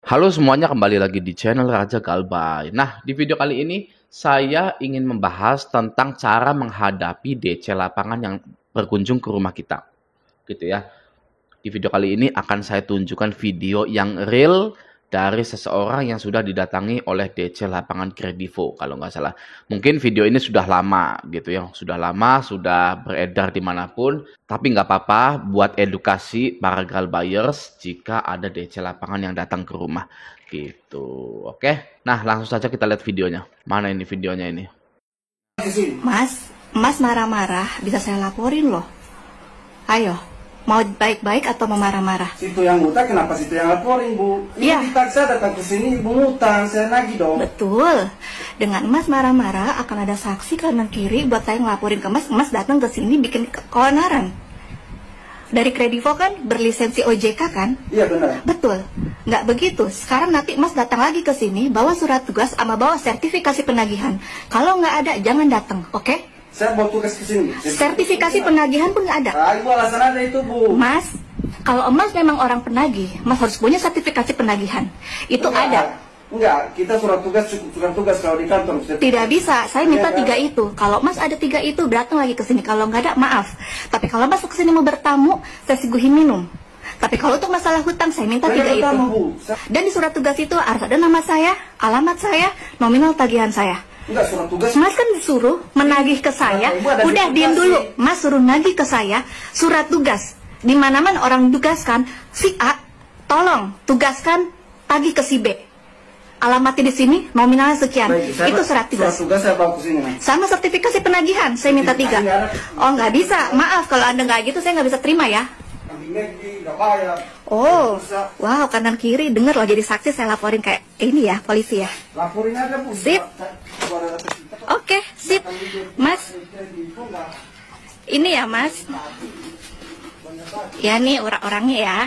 Halo semuanya, kembali lagi di channel Raja Galbay. Nah, di video kali ini saya ingin membahas tentang cara menghadapi DC lapangan yang berkunjung ke rumah kita. Gitu ya. Di video kali ini akan saya tunjukkan video yang real dari seseorang yang sudah didatangi oleh DC lapangan Kredivo kalau nggak salah. Mungkin video ini sudah lama gitu ya, sudah beredar dimanapun. Tapi nggak apa-apa buat edukasi para Galbayers jika ada DC lapangan yang datang ke rumah gitu. Oke, nah langsung saja kita lihat videonya. Mana ini videonya ini? Mas marah-marah, bisa saya laporin loh. Ayo, mau baik-baik atau mau marah-marah? Situ yang ngutang, kenapa situ yang laporin, Bu? Iya. Ini dipaksa datang ke sini, Ibu ngutang, saya nagih dong. Betul. Dengan Mas marah-marah akan ada saksi kanan kiri buat saya ngelaporin ke Mas. Mas datang ke sini bikin keonaran. Dari Kredivo kan berlisensi OJK kan? Iya benar. Betul. Nggak begitu. Sekarang nanti Mas datang lagi ke sini, bawa surat tugas sama bawa sertifikasi penagihan. Kalau nggak ada, jangan datang, oke? Saya bawa tugas ke sini. Sertifikasi penagihan pun nggak ada. Ah, Ibu alasan ada itu, Bu. Mas, kalau Mas memang orang penagih, Mas harus punya sertifikasi penagihan. Itu ada. Enggak, kita surat tugas cukup surat tugas kalau di kantor. Tidak bisa, saya minta Iya, kan? 3 itu. Kalau Mas ada 3 itu, datang lagi ke sini. Kalau nggak ada, maaf. Tapi kalau Mas ke sini mau bertamu, saya siguhin minum. Tapi kalau untuk masalah hutang, saya minta 3 itu. Bertamu, Bu. Dan di surat tugas itu harus ada nama saya, alamat saya, nominal tagihan saya. Enggak, surat tugas. Mas kan disuruh menagih ke saya. Ibu ada Udah sertifikasi. diam dulu. Mas suruh nagih ke saya surat tugas. Di mana-mana orang tugaskan si A, tolong tugaskan tagih ke si B. Alamatnya di sini, nominalnya sekian. Baik, Itu surat tugas. Surat tugas saya bawa ke sini. Sama sertifikasi penagihan, saya minta 3. Oh, nggak bisa. Maaf, kalau Anda nggak gitu, saya nggak bisa terima ya. Enggak bayar. Oh, wow, kanan kiri. Dengar loh, jadi saksi saya laporin kayak ini ya, polisi ya. Laporin aja, Bu. Sip. Oke, sip. Mas, ini ya, Mas. Ya, nih orang-orangnya ya.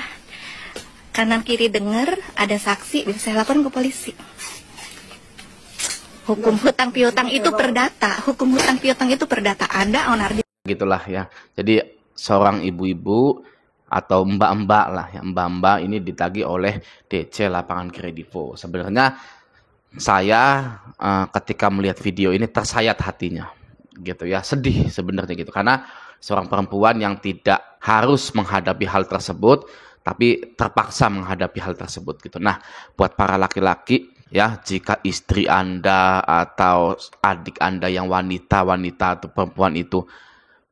Kanan kiri dengar, ada saksi, bisa saya laporin ke polisi. Hukum hutang piutang itu perdata. Hukum hutang piutang itu perdata. Anda onar. Gitulah ya. Jadi seorang ibu-ibu atau mbak-mbak lah ya, mbak-mbak ini ditagih oleh DC lapangan Kredivo. Sebenarnya saya ketika melihat video ini tersayat hatinya gitu ya, sedih sebenarnya gitu, karena seorang perempuan yang tidak harus menghadapi hal tersebut tapi terpaksa menghadapi hal tersebut gitu. Nah, buat para laki-laki ya, jika istri Anda atau adik Anda yang wanita atau perempuan itu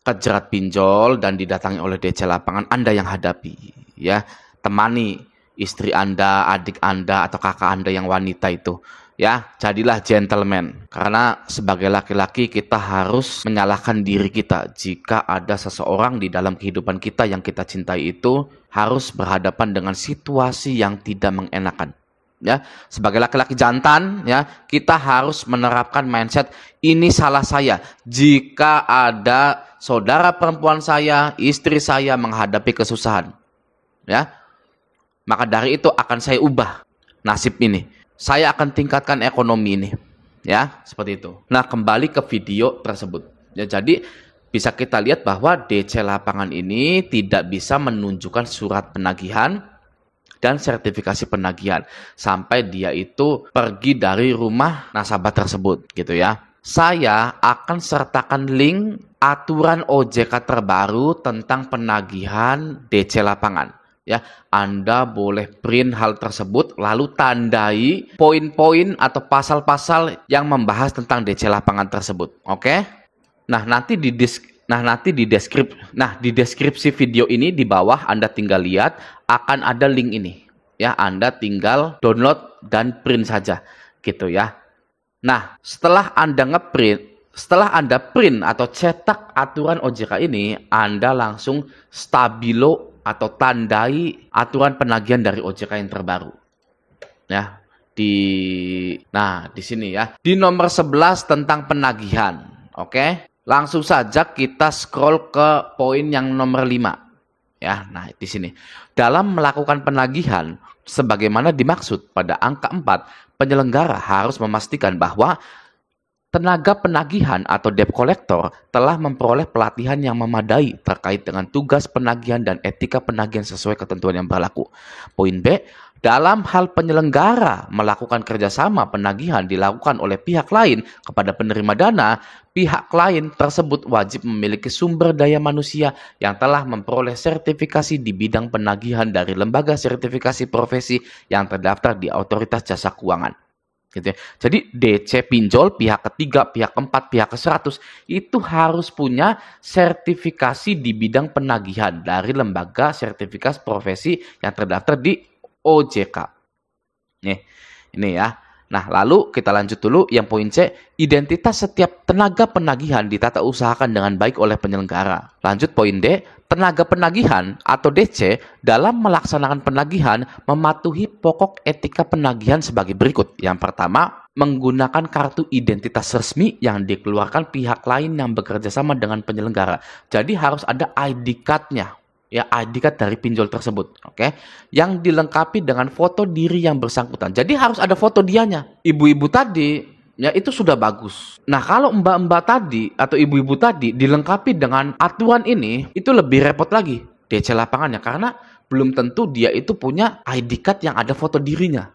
kejerat pinjol dan didatangi oleh DC lapangan, Anda yang hadapi ya. Temani istri Anda, adik Anda atau kakak Anda yang wanita itu ya. Jadilah gentleman, karena sebagai laki-laki kita harus menyalahkan diri kita jika ada seseorang di dalam kehidupan kita yang kita cintai itu harus berhadapan dengan situasi yang tidak mengenakan. Ya, sebagai laki-laki jantan ya, kita harus menerapkan mindset ini salah saya jika ada saudara perempuan saya, istri saya menghadapi kesusahan. Ya. Maka dari itu akan saya ubah nasib ini. Saya akan tingkatkan ekonomi ini. Ya, seperti itu. Nah, kembali ke video tersebut. Ya, jadi bisa kita lihat bahwa DC lapangan ini tidak bisa menunjukkan surat penagihan dan sertifikasi penagihan sampai dia itu pergi dari rumah nasabah tersebut gitu ya. Saya akan sertakan link aturan OJK terbaru tentang penagihan DC lapangan ya. Anda boleh print hal tersebut lalu tandai poin-poin atau pasal-pasal yang membahas tentang DC lapangan tersebut. Oke? Nah, nanti di deskripsi video ini di bawah Anda tinggal lihat akan ada link ini. Ya, Anda tinggal download dan print saja gitu ya. Nah, setelah Anda print atau cetak aturan OJK ini, Anda langsung stabilo atau tandai aturan penagihan dari OJK yang terbaru. Ya, di sini ya. Di nomor 11 tentang penagihan. Oke? Langsung saja kita scroll ke poin yang nomor 5. Ya, nah di sini. Dalam melakukan penagihan, sebagaimana dimaksud pada angka 4, penyelenggara harus memastikan bahwa tenaga penagihan atau debt collector telah memperoleh pelatihan yang memadai terkait dengan tugas penagihan dan etika penagihan sesuai ketentuan yang berlaku. Poin B, dalam hal penyelenggara melakukan kerjasama penagihan dilakukan oleh pihak lain kepada penerima dana, pihak lain tersebut wajib memiliki sumber daya manusia yang telah memperoleh sertifikasi di bidang penagihan dari lembaga sertifikasi profesi yang terdaftar di Otoritas Jasa Keuangan. Gitu ya. Jadi DC pinjol, pihak ketiga, pihak keempat, pihak ke-100 itu harus punya sertifikasi di bidang penagihan dari lembaga sertifikasi profesi yang terdaftar di OJK. Nih, ini ya. Nah, lalu kita lanjut dulu yang poin C, identitas setiap tenaga penagihan ditata usahakan dengan baik oleh penyelenggara. Lanjut poin D, tenaga penagihan atau DC dalam melaksanakan penagihan mematuhi pokok etika penagihan sebagai berikut. Yang pertama, menggunakan kartu identitas resmi yang dikeluarkan pihak lain yang bekerja sama dengan penyelenggara. Jadi harus ada ID card-nya. Ya, ID card dari pinjol tersebut, oke? Yang dilengkapi dengan foto diri yang bersangkutan. Jadi harus ada foto dianya. Ibu-ibu tadi, ya itu sudah bagus. Nah, kalau mbak-mbak tadi atau ibu-ibu tadi dilengkapi dengan aturan ini, itu lebih repot lagi DC lapangannya. Karena belum tentu dia itu punya ID card yang ada foto dirinya.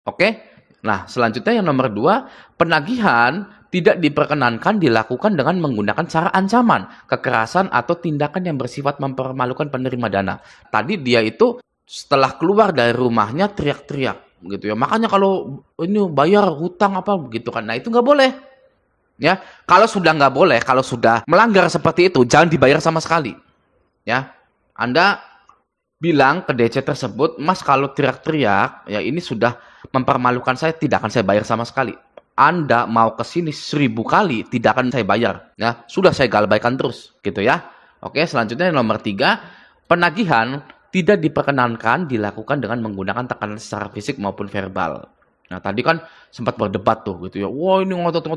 Oke? Nah, selanjutnya yang nomor 2, penagihan tidak diperkenankan dilakukan dengan menggunakan cara ancaman, kekerasan, atau tindakan yang bersifat mempermalukan penerima dana. Tadi dia itu setelah keluar dari rumahnya teriak-teriak gitu ya. Makanya kalau ini bayar hutang apa begitu kan. Nah, itu nggak boleh. Ya, kalau sudah nggak boleh, kalau sudah melanggar seperti itu, jangan dibayar sama sekali. Ya, Anda bilang ke DC tersebut, Mas kalau teriak-teriak, ya ini sudah mempermalukan saya, tidak akan saya bayar sama sekali. Anda mau ke sini 1000 kali, tidak akan saya bayar. Ya, sudah saya galbaikan terus, gitu ya. Oke, selanjutnya yang nomor 3, penagihan tidak diperkenankan dilakukan dengan menggunakan tekanan secara fisik maupun verbal. Nah, tadi kan sempat berdebat tuh, gitu ya. Wah, ini ngotot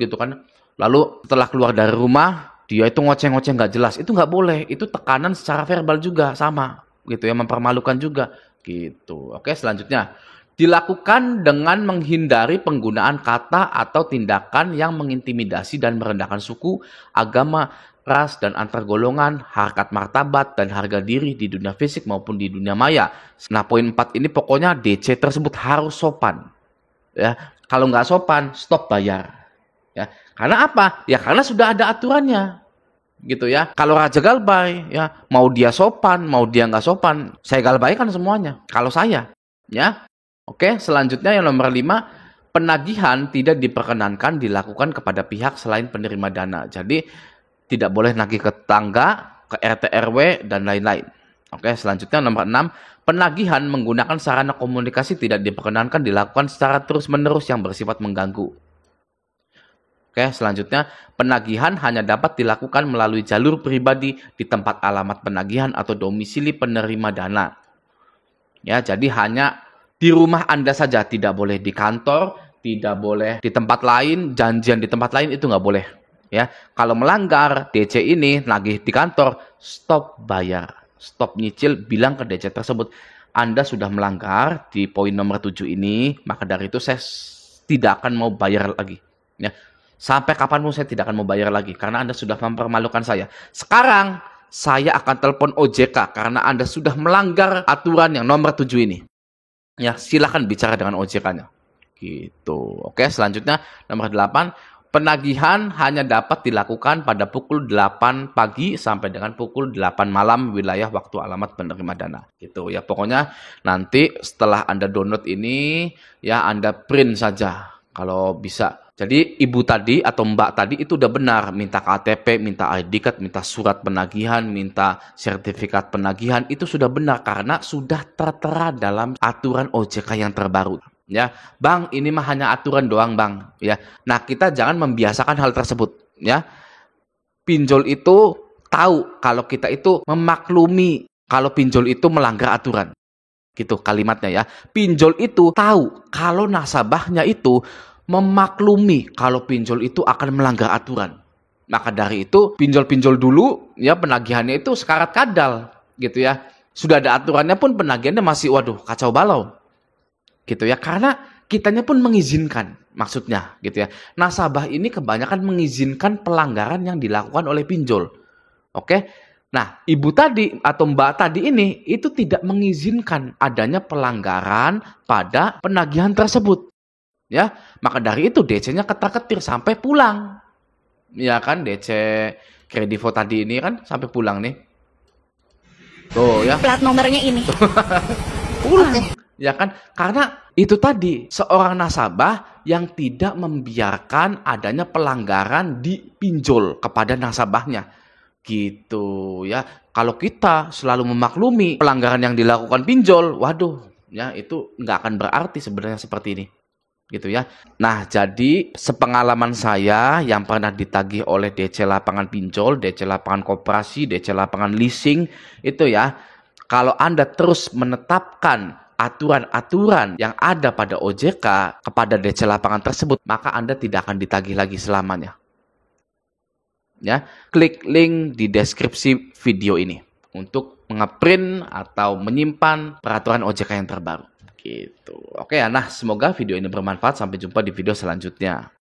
gitu kan. Lalu setelah keluar dari rumah, dia itu ngoceh-ngoceh nggak jelas. Itu nggak boleh. Itu tekanan secara verbal juga sama, gitu ya, mempermalukan juga, gitu. Oke, selanjutnya. Dilakukan dengan menghindari penggunaan kata atau tindakan yang mengintimidasi dan merendahkan suku, agama, ras, dan antar golongan, harkat martabat, dan harga diri di dunia fisik maupun di dunia maya. Nah, poin 4 ini pokoknya DC tersebut harus sopan. Ya, kalau nggak sopan, stop bayar. Ya, karena apa? Ya, karena sudah ada aturannya. Gitu ya. Kalau Raja Galbay, ya, mau dia sopan, mau dia nggak sopan, saya galbaikan semuanya. Kalau saya, ya. Oke, selanjutnya yang nomor 5, penagihan tidak diperkenankan dilakukan kepada pihak selain penerima dana. Jadi, tidak boleh nagih ke tetangga, ke RT RW, dan lain-lain. Oke, selanjutnya nomor 6, penagihan menggunakan sarana komunikasi tidak diperkenankan dilakukan secara terus-menerus yang bersifat mengganggu. Oke, selanjutnya, penagihan hanya dapat dilakukan melalui jalur pribadi di tempat alamat penagihan atau domisili penerima dana. Ya, jadi hanya di rumah Anda saja, tidak boleh di kantor, tidak boleh di tempat lain, janjian di tempat lain itu nggak boleh. Ya, kalau melanggar DC ini nagih di kantor, stop bayar, stop nyicil, bilang ke DC tersebut, Anda sudah melanggar di poin nomor 7 ini, maka dari itu saya tidak akan mau bayar lagi. Ya, sampai kapanpun saya tidak akan mau bayar lagi karena Anda sudah mempermalukan saya. Sekarang saya akan telepon OJK karena Anda sudah melanggar aturan yang nomor 7 ini. Ya, silakan bicara dengan OJK-nya. Gitu. Oke, selanjutnya nomor 8, penagihan hanya dapat dilakukan pada pukul 8 pagi sampai dengan pukul 8 malam wilayah waktu alamat penerima dana. Gitu ya. Pokoknya nanti setelah Anda download ini, ya Anda print saja kalau bisa. Jadi ibu tadi atau mbak tadi itu udah benar, minta KTP, minta ID card, minta surat penagihan, minta sertifikat penagihan, itu sudah benar karena sudah tertera dalam aturan OJK yang terbaru. Ya, Bang, ini mah hanya aturan doang, Bang. Ya, nah kita jangan membiasakan hal tersebut. Ya, pinjol itu tahu kalau kita itu memaklumi kalau pinjol itu melanggar aturan. Gitu kalimatnya ya. Pinjol itu tahu kalau nasabahnya itu memaklumi kalau pinjol itu akan melanggar aturan. Maka dari itu pinjol-pinjol dulu ya penagihannya itu sekarat kadal gitu ya. Sudah ada aturannya pun penagihannya masih waduh kacau balau. Gitu ya, karena kitanya pun mengizinkan maksudnya gitu ya. Nasabah ini kebanyakan mengizinkan pelanggaran yang dilakukan oleh pinjol. Oke? Nah, ibu tadi atau mbak tadi ini itu tidak mengizinkan adanya pelanggaran pada penagihan tersebut. Ya, maka dari itu DC-nya ketar-ketir sampai pulang. Ya kan, DC Kredivo tadi ini kan sampai pulang nih. Tuh ya, Plat nomornya ini. pulang. Ya kan, karena itu tadi seorang nasabah yang tidak membiarkan adanya pelanggaran di pinjol kepada nasabahnya. Gitu ya. Kalau kita selalu memaklumi pelanggaran yang dilakukan pinjol, waduh, ya itu nggak akan berarti sebenarnya seperti ini. Gitu ya. Nah, jadi sepengalaman saya yang pernah ditagih oleh DC lapangan pinjol, DC lapangan koperasi, DC lapangan leasing, itu ya, kalau Anda terus menetapkan aturan-aturan yang ada pada OJK kepada DC lapangan tersebut, maka Anda tidak akan ditagih lagi selamanya. Ya, klik link di deskripsi video ini untuk ngeprint atau menyimpan peraturan OJK yang terbaru. Gitu. Oke ya, nah semoga video ini bermanfaat. Sampai jumpa di video selanjutnya.